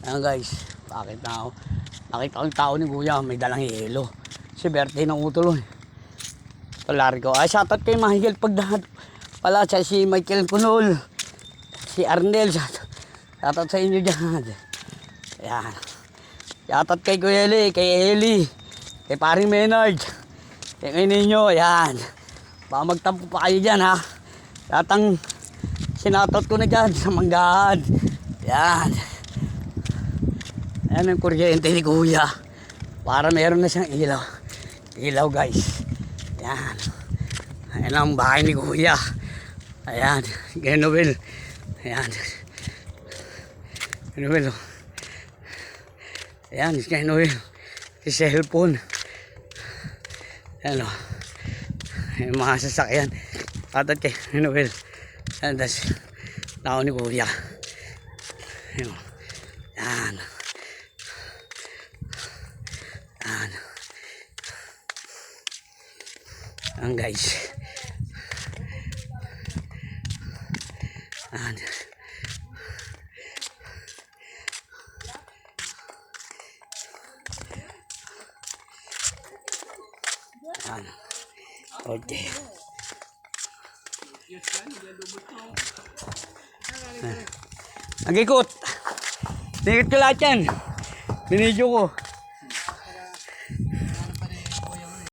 Ayan guys, bakit na ako? Nakita ko yung tao ni Kuya, may dalang yelo. Si birthday ng utol. Palari ko. Ay, shoutout kay Michael Pagdahad. Pala siya si Michael Kunol. Si Arnel. Shoutout sa inyo dyan. Ayan. Shoutout kay Kuya Eli, kay Eli. Kay paring Maynard. Kay ninyo, ayan. Baka magtampo pa kayo dyan ha. Datang sinoutout ko na dyan sa Manggahan. Ayan. Ayan ang kuryente ni Kuya. Para meron na siyang ilaw. Ilaw guys. Ayan. Ayan ang bahay ni Kuya. Ayan. Genowel. Ayan. Genowel. Ayan. Genowel. Si cellphone. Ayan o. Yung mga sasakyan. Patat kay Genowel. Ayan. Tas tao ni Kuya. Ayan. Ayan. Ayan guys. Ayan. Ayan. Okay. Nag-ikot. Nag-ikot ko lahat yan. Binidyo ko.